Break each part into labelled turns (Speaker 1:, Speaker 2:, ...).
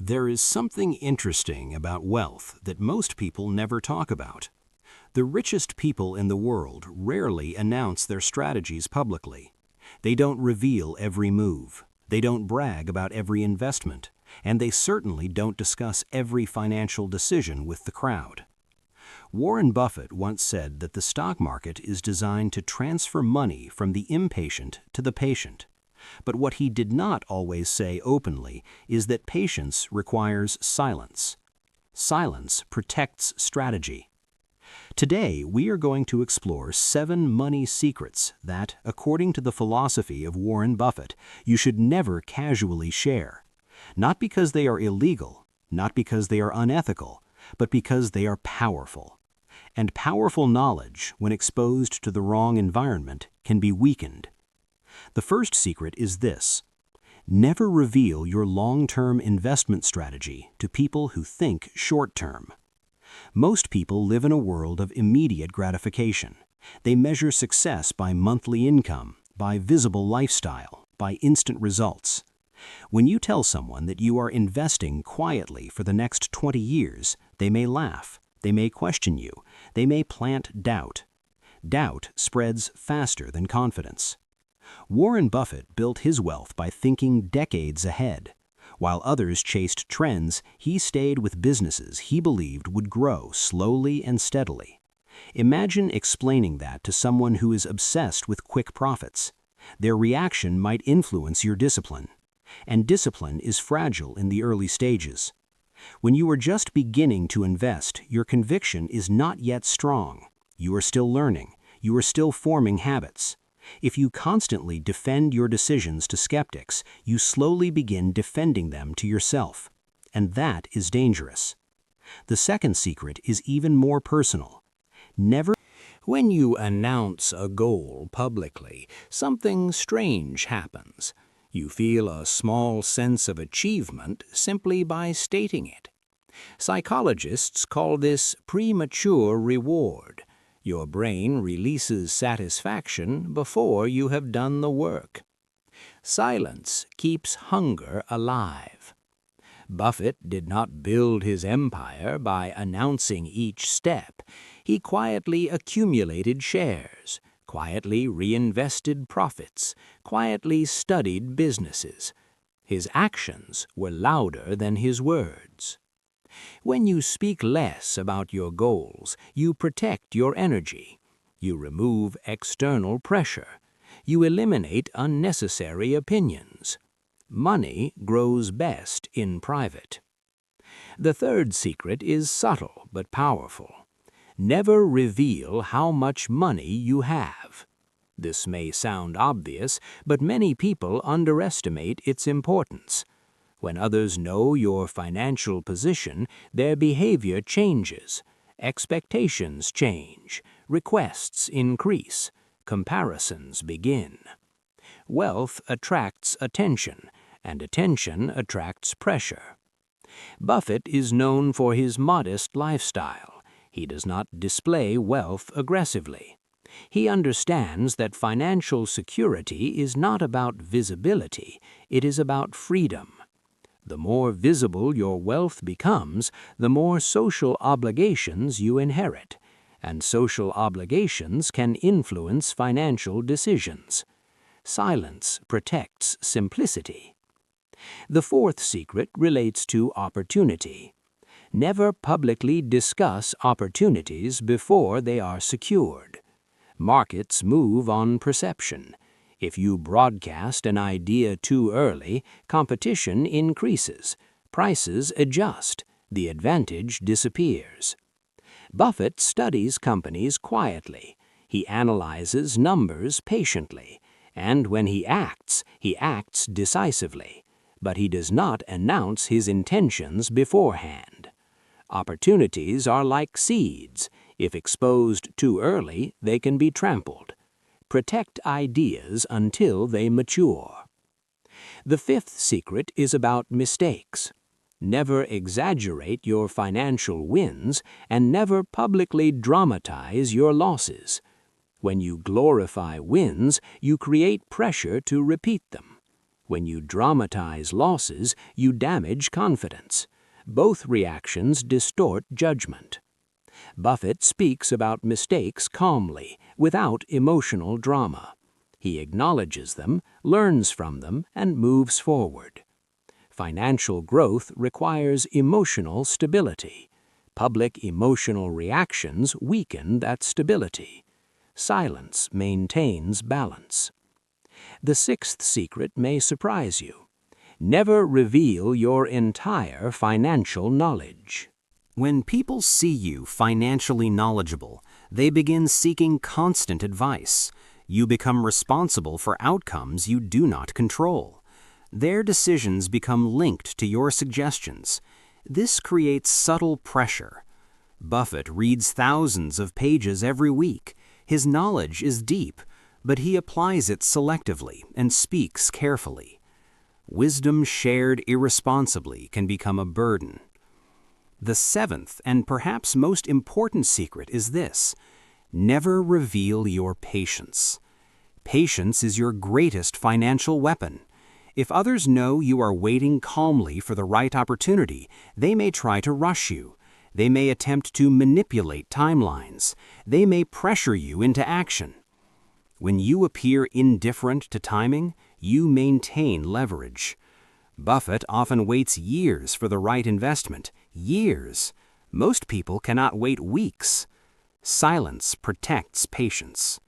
Speaker 1: There is something interesting about wealth that most people never talk about. The richest people in the world rarely announce their strategies publicly. They don't reveal every move. They don't brag about every investment. And they certainly don't discuss every financial decision with the crowd. Warren Buffett once said that the stock market is designed to transfer money from the impatient to the patient. But what he did not always say openly is that patience requires silence. Silence protects strategy. Today, we are going to explore 7 money secrets that, according to the philosophy of Warren Buffett, you should never casually share. Not because they are illegal, not because they are unethical, but because they are powerful. And powerful knowledge, when exposed to the wrong environment, can be weakened. The first secret is this: never reveal your long-term investment strategy to people who think short-term. Most people live in a world of immediate gratification. They measure success by monthly income, by visible lifestyle, by instant results. When you tell someone that you are investing quietly for the next 20 years, they may laugh, they may question you, they may plant doubt. Doubt spreads faster than confidence. Warren Buffett built his wealth by thinking decades ahead. While others chased trends, he stayed with businesses he believed would grow slowly and steadily. Imagine explaining that to someone who is obsessed with quick profits. Their reaction might influence your discipline. And discipline is fragile in the early stages. When you are just beginning to invest, your conviction is not yet strong. You are still learning. You are still forming habits. If you constantly defend your decisions to skeptics, you slowly begin defending them to yourself. And that is dangerous. The second secret is even more personal. When you announce a goal publicly, something strange happens. You feel a small sense of achievement simply by stating it. Psychologists call this premature reward. Your brain releases satisfaction before you have done the work. Silence keeps hunger alive. Buffett did not build his empire by announcing each step. He quietly accumulated shares, quietly reinvested profits, quietly studied businesses. His actions were louder than his words. When you speak less about your goals, you protect your energy. You remove external pressure. You eliminate unnecessary opinions. Money grows best in private. The third secret is subtle but powerful. Never reveal how much money you have. This may sound obvious, but many people underestimate its importance. When others know your financial position, their behavior changes. Expectations change. Requests increase. Comparisons begin. Wealth attracts attention, and attention attracts pressure. Buffett is known for his modest lifestyle. He does not display wealth aggressively. He understands that financial security is not about visibility, it is about freedom. The more visible your wealth becomes, the more social obligations you inherit, and social obligations can influence financial decisions. Silence protects simplicity. The fourth secret relates to opportunity. Never publicly discuss opportunities before they are secured. Markets move on perception. If you broadcast an idea too early, competition increases, prices adjust, the advantage disappears. Buffett studies companies quietly. He analyzes numbers patiently, and when he acts decisively. But he does not announce his intentions beforehand. Opportunities are like seeds. If exposed too early, they can be trampled. Protect ideas until they mature. The fifth secret is about mistakes. Never exaggerate your financial wins and never publicly dramatize your losses. When you glorify wins, you create pressure to repeat them.
Speaker 2: When you dramatize losses, you damage confidence. Both reactions distort judgment. Buffett speaks about mistakes calmly, without emotional drama. He acknowledges them, learns from them, and moves forward. Financial growth requires emotional stability. Public emotional reactions weaken that stability. Silence maintains balance. The sixth secret may surprise you. Never reveal your entire financial knowledge.
Speaker 1: When people see you financially knowledgeable, they begin seeking constant advice. You become responsible for outcomes you do not control. Their decisions become linked to your suggestions. This creates subtle pressure. Buffett reads thousands of pages every week. His knowledge is deep, but he applies it selectively and speaks carefully. Wisdom shared irresponsibly can become a burden. The seventh and perhaps most important secret is this: never reveal your patience. Patience is your greatest financial weapon. If others know you are waiting calmly for the right opportunity, they may try to rush you. They may attempt to manipulate timelines. They may pressure you into action. When you appear indifferent to timing, you maintain leverage. Buffett often waits years for the right investment. Years. Most people cannot wait weeks. Silence protects patience.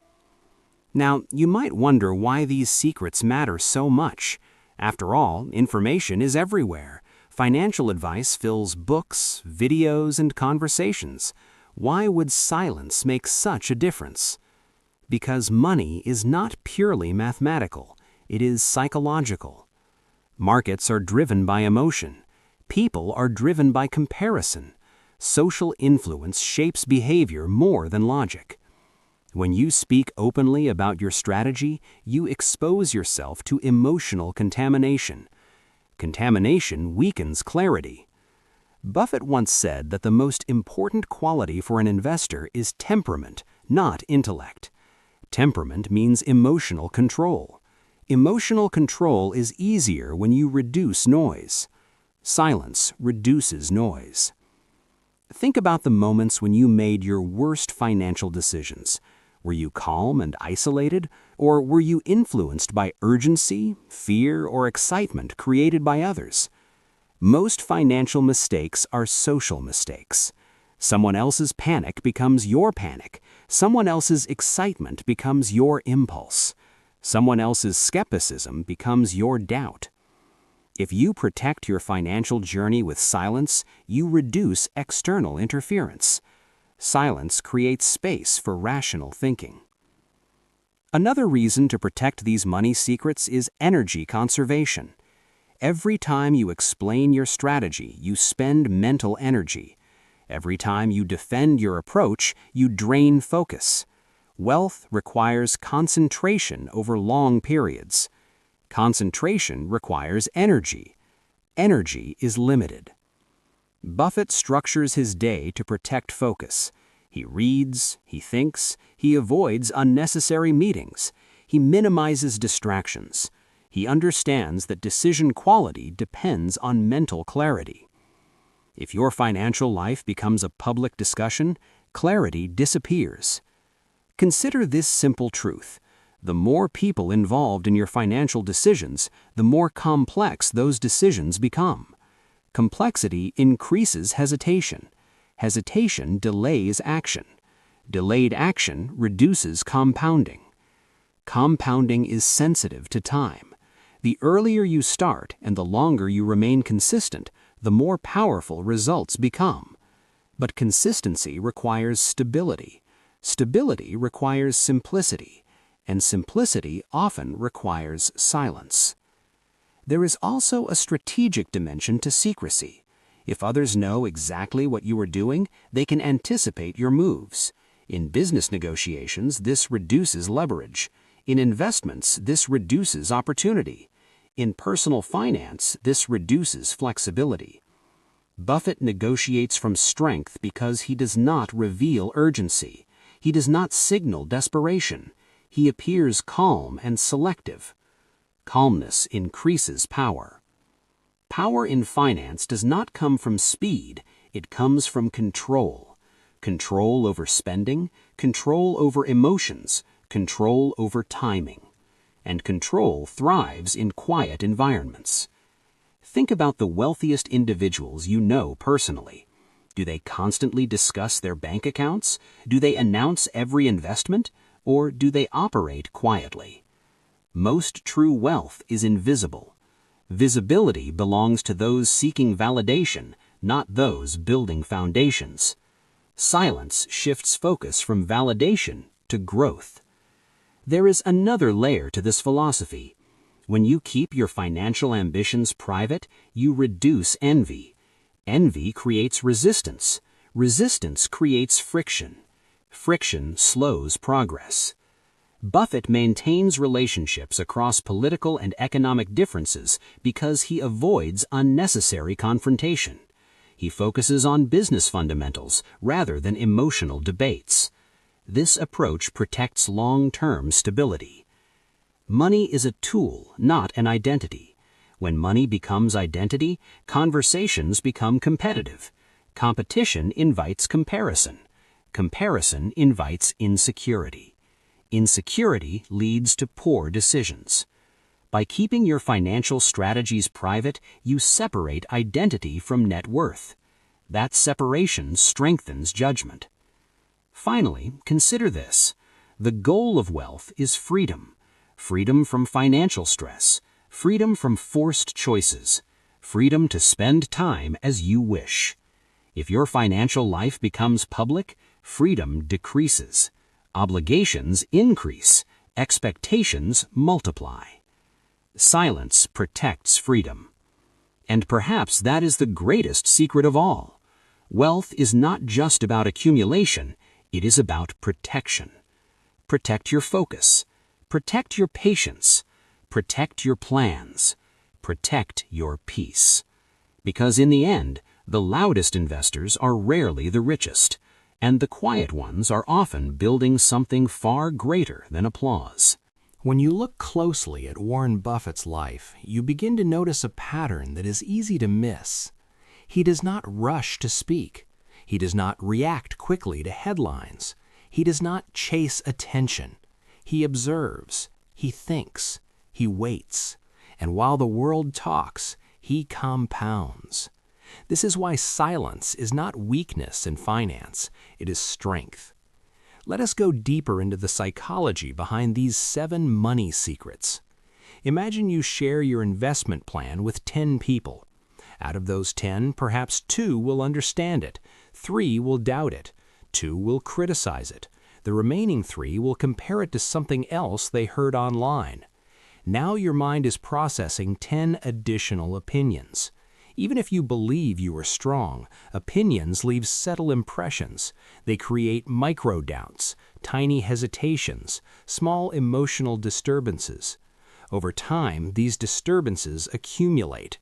Speaker 1: Now, you might wonder why these secrets matter so much. After all, information is everywhere. Financial advice fills books, videos, and conversations. Why would silence make such a difference? Because money is not purely mathematical. It is psychological. Markets are driven by emotion. People are driven by comparison. Social influence shapes behavior more than logic. When you speak openly about your strategy, you expose yourself to emotional contamination. Contamination weakens clarity. Buffett once said that the most important quality for an investor is temperament, not intellect. Temperament means emotional control. Emotional control is easier when you reduce noise. Silence reduces noise. Think about the moments when you made your worst financial decisions. Were you calm and isolated, or were you influenced by urgency, fear, or excitement created by others? Most financial mistakes are social mistakes. Someone else's panic becomes your panic. Someone else's excitement becomes your impulse. Someone else's skepticism becomes your doubt. If you protect your financial journey with silence, you reduce external interference. Silence creates space for rational thinking. Another reason to protect these money secrets is energy conservation. Every time you explain your strategy, you spend mental energy. Every time you defend your approach, you drain focus. Wealth requires concentration over long periods. Concentration requires energy. Energy is limited. Buffett structures his day to protect focus. He reads, he thinks, he avoids unnecessary meetings. He minimizes distractions. He understands that decision quality depends on mental clarity. If your financial life becomes a public discussion, clarity disappears. Consider this simple truth. The more people involved in your financial decisions, the more complex those decisions become. Complexity increases hesitation. Hesitation delays action. Delayed action reduces compounding. Compounding is sensitive to time. The earlier you start and the longer you remain consistent, the more powerful results become. But consistency requires stability. Stability requires simplicity, and simplicity often requires silence. There is also a strategic dimension to secrecy. If others know exactly what you are doing, they can anticipate your moves. In business negotiations, this reduces leverage. In investments, this reduces opportunity. In personal finance, this reduces flexibility. Buffett negotiates from strength because he does not reveal urgency. He does not signal desperation. He appears calm and selective.
Speaker 2: Calmness increases power. Power in finance does not come from speed, it comes from control. Control over spending, control over emotions, control over timing. And control thrives in quiet environments. Think about the wealthiest individuals you know personally. Do they constantly discuss their bank accounts? Do they announce every investment? Or do they operate quietly? Most true wealth is invisible. Visibility belongs to those seeking validation, not those building foundations. Silence shifts focus from validation to growth. There is another layer to this philosophy. When you keep your financial ambitions private, you reduce envy. Envy creates resistance. Resistance creates friction. Friction slows progress. Buffett maintains relationships across political and economic differences because he avoids unnecessary confrontation. He focuses on business fundamentals rather than emotional debates. This approach protects long-term stability. Money is a tool, not an identity. When money becomes identity, conversations become competitive. Competition invites comparison. Comparison invites insecurity. Insecurity leads to poor decisions. By keeping your financial strategies private, you separate identity from net worth. That separation strengthens judgment. Finally, consider this. The goal of wealth is freedom. Freedom from financial stress. Freedom from forced choices. Freedom to spend time as you wish. If your financial life becomes public, freedom decreases. Obligations increase. Expectations multiply. Silence protects freedom. And perhaps that is the greatest secret of all. Wealth is not just about accumulation, it is about protection. Protect your focus. Protect your patience. Protect your plans. Protect your peace. Because in the end, the loudest investors are rarely the richest, and the quiet ones are often building something far greater than applause.
Speaker 1: When you look closely at Warren Buffett's life, you begin to notice a pattern that is easy to miss. He does not rush to speak. He does not react quickly to headlines. He does not chase attention. He observes. He thinks. He waits. And while the world talks, he compounds. This is why silence is not weakness in finance, it is strength. Let us go deeper into the psychology behind these 7 money secrets. Imagine you share your investment plan with 10 people. Out of those 10, perhaps 2 will understand it, 3 will doubt it, 2 will criticize it. The remaining 3 will compare it to something else they heard online. Now your mind is processing 10 additional opinions. Even if you believe you are strong, opinions leave subtle impressions. They create micro-doubts, tiny hesitations, small emotional disturbances. Over time, these disturbances accumulate.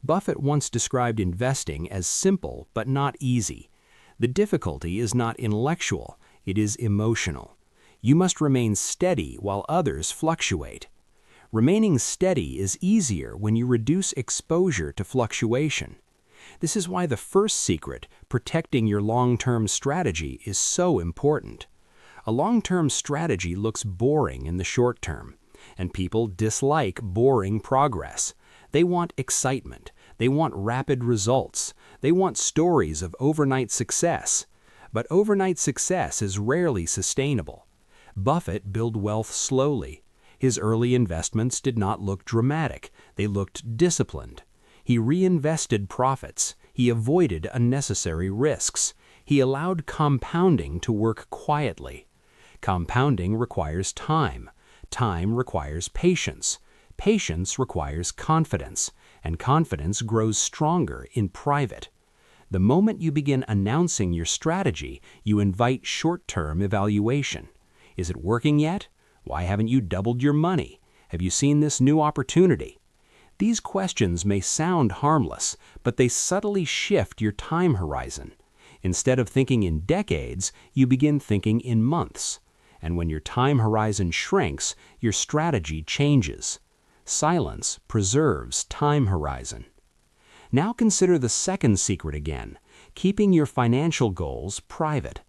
Speaker 1: Buffett once described investing as simple but not easy. The difficulty is not intellectual, it is emotional. You must remain steady while others fluctuate. Remaining steady is easier when you reduce exposure to fluctuation. This is why the first secret, protecting your long-term strategy, is so important. A long-term strategy looks boring in the short term, and people dislike boring progress. They want excitement. They want rapid results. They want stories of overnight success. But overnight success is rarely sustainable. Buffett built wealth slowly. His early investments did not look dramatic. They looked disciplined. He reinvested profits. He avoided unnecessary risks. He allowed compounding to work quietly. Compounding requires time. Time requires patience. Patience requires confidence, and confidence grows stronger in private. The moment you begin announcing your strategy, you invite short-term evaluation. Is it working yet? Why haven't you doubled your money? Have you seen this new opportunity? These questions may sound harmless, but they subtly shift your time horizon. Instead of thinking in decades, you begin thinking in months. And when your time horizon shrinks, your strategy changes.
Speaker 2: Silence preserves time horizon. Now consider the second secret again, keeping your financial goals private.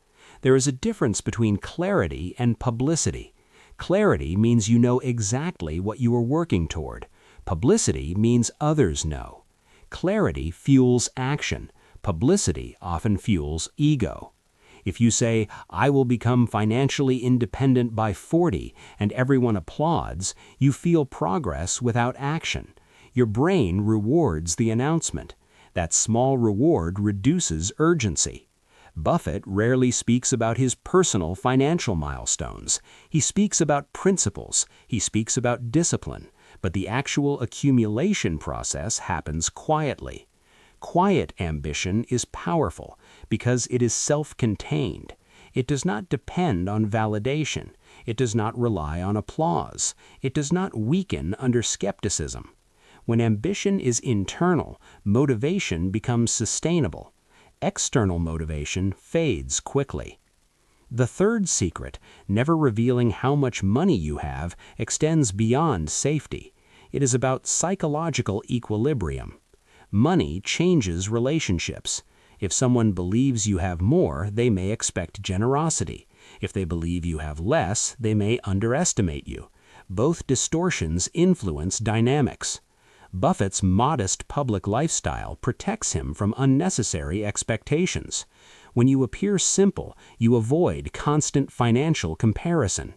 Speaker 2: There is a difference between clarity and publicity. Clarity means you know exactly what you are working toward. Publicity means others know. Clarity fuels action. Publicity often fuels ego. If you say, "I will become financially independent by 40," and everyone applauds, you feel progress without action. Your brain rewards the announcement. That small reward reduces urgency. Buffett rarely speaks about his personal financial milestones. He speaks about principles. He speaks about discipline. But the actual accumulation process happens quietly. Quiet ambition is powerful because it is self-contained. It does not depend on validation. It does not rely on applause. It does not weaken under skepticism. When ambition is internal, motivation becomes sustainable. External motivation fades quickly. The third secret, never revealing how much money you have, extends beyond safety. It is about psychological equilibrium. Money changes relationships. If someone believes you have more, they may expect generosity. If they believe you have less, they may underestimate you. Both distortions influence dynamics. Buffett's modest public lifestyle protects him from unnecessary expectations. When you appear simple, you avoid constant financial comparison.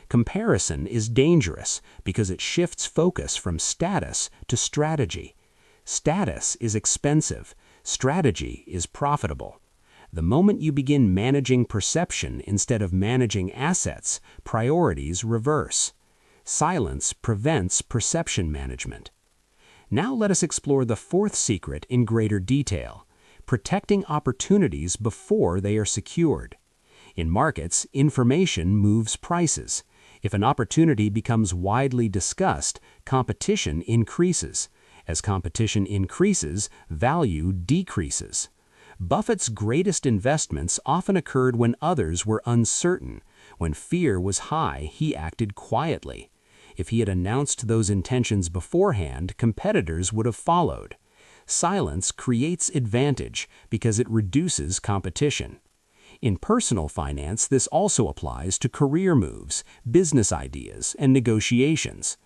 Speaker 2: Comparison is dangerous because it shifts focus from status to strategy. Status is expensive. Strategy is profitable. The moment you begin managing perception instead of managing assets, priorities reverse. Silence prevents perception management. Now let us explore the fourth secret in greater detail, protecting opportunities before they are secured. In markets, information moves prices. If an opportunity becomes widely discussed, competition increases. As competition increases, value decreases. Buffett's greatest investments often occurred when others were uncertain. When fear was high, he acted quietly. If he had announced those intentions beforehand, competitors would have followed. Silence creates advantage because it reduces competition. In personal finance, this also applies to career moves, business ideas, and negotiations.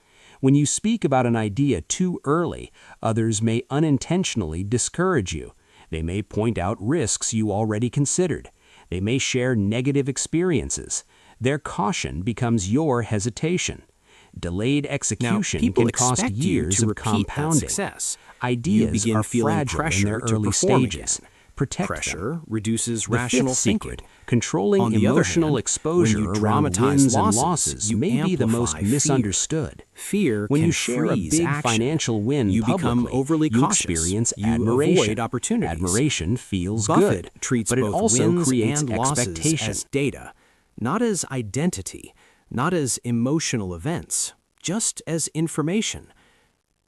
Speaker 2: When you speak about an idea too early, others may unintentionally discourage you. They may point out risks you already considered. They may share negative experiences. Their caution becomes your hesitation. Delayed execution can cost years of compounding. Ideas are fragile in their early stages. Protect
Speaker 1: Pressure reduces
Speaker 2: the
Speaker 1: rational
Speaker 2: fifth
Speaker 1: thinking.
Speaker 2: secret, controlling
Speaker 1: On the other
Speaker 2: emotional
Speaker 1: hand,
Speaker 2: exposure
Speaker 1: when you
Speaker 2: around
Speaker 1: dramatize
Speaker 2: wins and
Speaker 1: losses,
Speaker 2: losses
Speaker 1: you
Speaker 2: may be the most
Speaker 1: amplify fear.
Speaker 2: misunderstood.
Speaker 1: Fear
Speaker 2: When
Speaker 1: can
Speaker 2: you share a
Speaker 1: freeze
Speaker 2: big
Speaker 1: action.
Speaker 2: financial win
Speaker 1: You
Speaker 2: publicly,
Speaker 1: become overly
Speaker 2: you
Speaker 1: cautious.
Speaker 2: experience
Speaker 1: You
Speaker 2: admiration.
Speaker 1: avoid opportunities.
Speaker 2: Admiration feels
Speaker 1: Buffett
Speaker 2: good,
Speaker 1: treats
Speaker 2: but it
Speaker 1: both
Speaker 2: also
Speaker 1: wins
Speaker 2: creates
Speaker 1: and losses
Speaker 2: expectation.
Speaker 1: as data, not as identity, not as emotional events, just as information.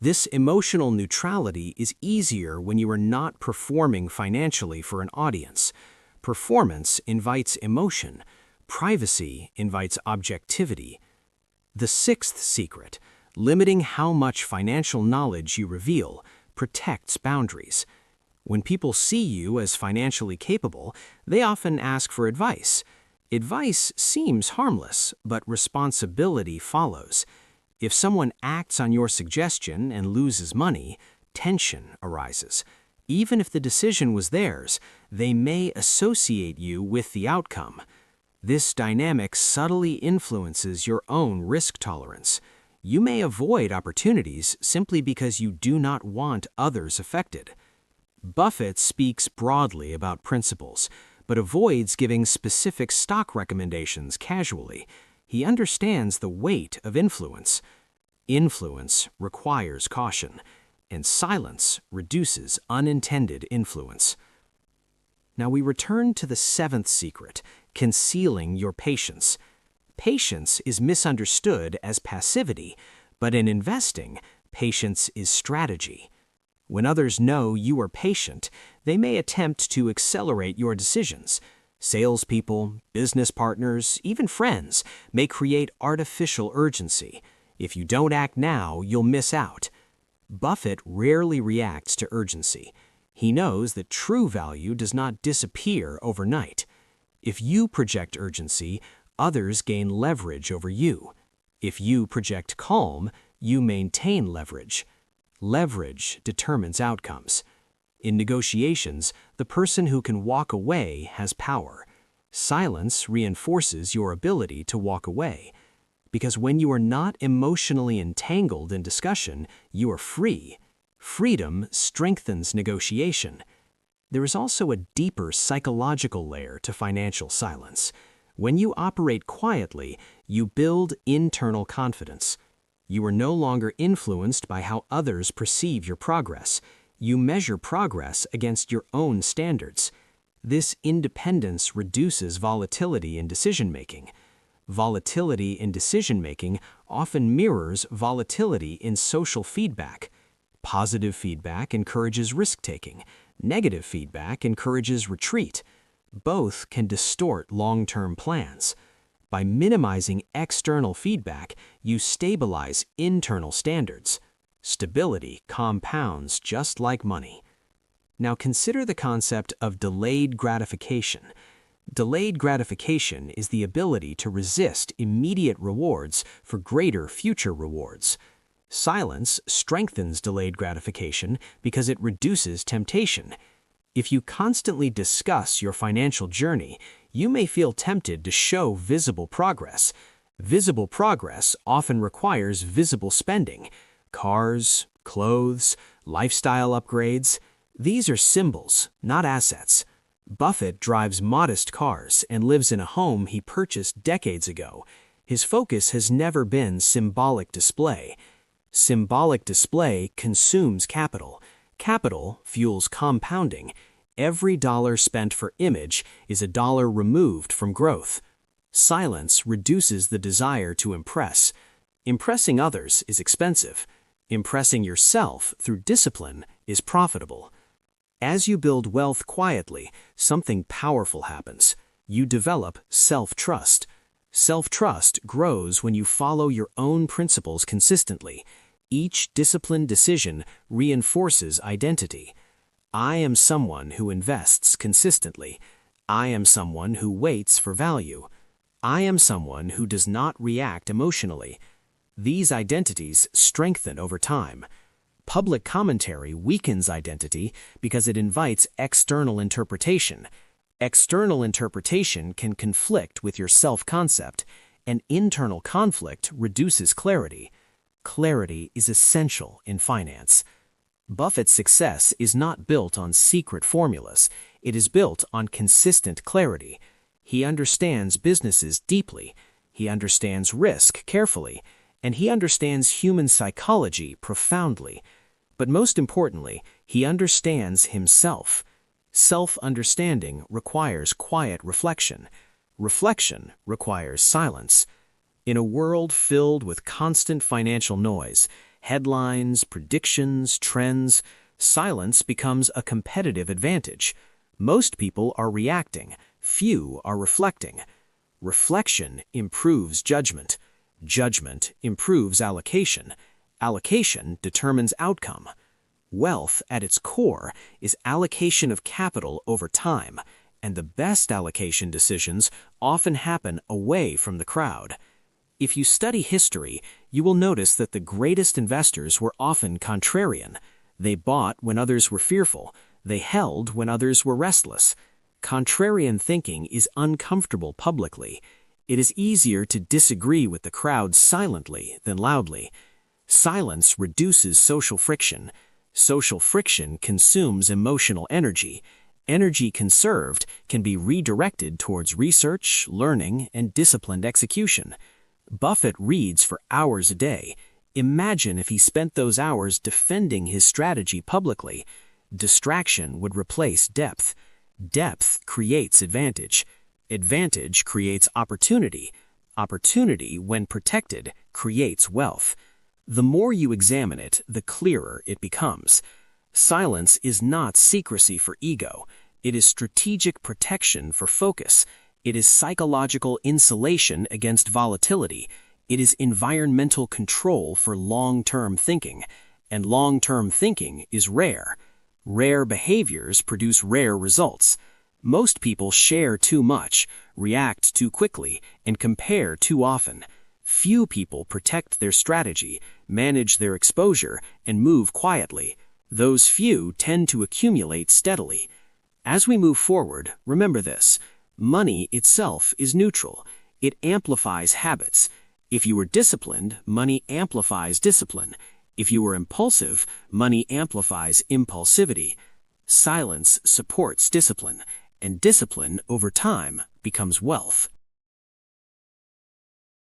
Speaker 1: This emotional neutrality is easier when you are not performing financially for an audience. Performance invites emotion. Privacy invites objectivity. The sixth secret, limiting how much financial knowledge you reveal, protects boundaries. When people see you as financially capable, they often ask for advice. Advice seems harmless, but responsibility follows. If someone acts on your suggestion and loses money, tension arises. Even if the decision was theirs, they may associate you with the outcome. This dynamic subtly influences your own risk tolerance. You may avoid opportunities simply because you do not want others affected. Buffett speaks broadly about principles, but avoids giving specific stock recommendations casually. He understands the weight of influence. Influence requires caution, and silence reduces unintended influence. Now we return to the seventh secret, concealing your patience. Patience is misunderstood as passivity, but in investing, patience is strategy. When others know you are patient, they may attempt to accelerate your decisions. Salespeople, business partners, even friends may create artificial urgency.
Speaker 2: If you don't act now, you'll miss out. Buffett rarely reacts to urgency. He knows that true value does not disappear overnight. If you project urgency, others gain leverage over you. If you project calm, you maintain leverage. Leverage determines outcomes. In negotiations, the person who can walk away has power. Silence reinforces your ability to walk away. Because when you are not emotionally entangled in discussion, you are free. Freedom strengthens negotiation. There is also a deeper psychological layer to financial silence. When you operate quietly, you build internal confidence. You are no longer influenced by how others perceive your progress. You measure progress against your own standards. This independence reduces volatility in decision-making. Volatility in decision-making often mirrors volatility in social feedback. Positive feedback encourages risk-taking. Negative feedback encourages retreat. Both can distort long-term plans. By minimizing external feedback, you stabilize internal standards. Stability compounds just like money. Now consider the concept of delayed gratification. Delayed gratification is the ability to resist immediate rewards for greater future rewards. Silence strengthens delayed gratification because it reduces temptation. If you constantly discuss your financial journey, you may feel tempted to show visible progress. Visible progress often requires visible spending. Cars, clothes, lifestyle upgrades. These are symbols, not assets. Buffett drives modest cars and lives in a home he purchased decades ago. His focus has never been symbolic display. Symbolic display consumes capital. Capital fuels compounding. Every dollar spent for image is a dollar removed from growth. Silence reduces the desire to impress. Impressing others is expensive. Impressing yourself through discipline is profitable. As you build wealth quietly, something powerful happens. You develop self-trust. Self-trust grows when you follow your own principles consistently. Each disciplined decision reinforces identity. I am someone who invests consistently. I am someone who waits for value. I am someone who does not react emotionally. These identities strengthen over time. Public commentary weakens identity because it invites external interpretation. External interpretation can conflict with your self-concept, and internal conflict reduces clarity. Clarity is essential in finance. Buffett's success is not built on secret formulas. It is built on consistent clarity. He understands businesses deeply. He understands risk carefully. And he understands human psychology profoundly. But most importantly, he understands himself. Self-understanding requires quiet reflection. Reflection requires silence. In a world filled with constant financial noise, headlines, predictions, trends, silence becomes a competitive advantage. Most people are reacting. Few are reflecting. Reflection improves judgment. Judgment improves allocation. Allocation determines outcome. Wealth, at its core, is allocation of capital over time, and the best allocation decisions often happen away from the crowd. If you study history, you will notice that the greatest investors were often contrarian. They bought when others were fearful. They held when others were restless. Contrarian thinking is uncomfortable publicly. It is easier to disagree with the crowd silently than loudly. Silence reduces social friction. Social friction consumes emotional energy. Energy conserved can be redirected towards research, learning, and disciplined execution. Buffett reads for hours a day. Imagine if he spent those hours defending his strategy publicly. Distraction would replace depth. Depth creates advantage. Advantage creates opportunity. Opportunity, when protected, creates wealth. The more you examine it, the clearer it becomes. Silence is not secrecy for ego. It is strategic protection for focus. It is psychological insulation against volatility.
Speaker 3: It is environmental control for long-term thinking, and long-term thinking is rare. Rare behaviors produce rare results. Most people share too much, react too quickly, and compare too often. Few people protect their strategy, manage their exposure, and move quietly. Those few tend to accumulate steadily. As we move forward, remember this: money itself is neutral. It amplifies habits. If you are disciplined, money amplifies discipline. If you are impulsive, money amplifies impulsivity. Silence supports discipline, and discipline over time becomes wealth.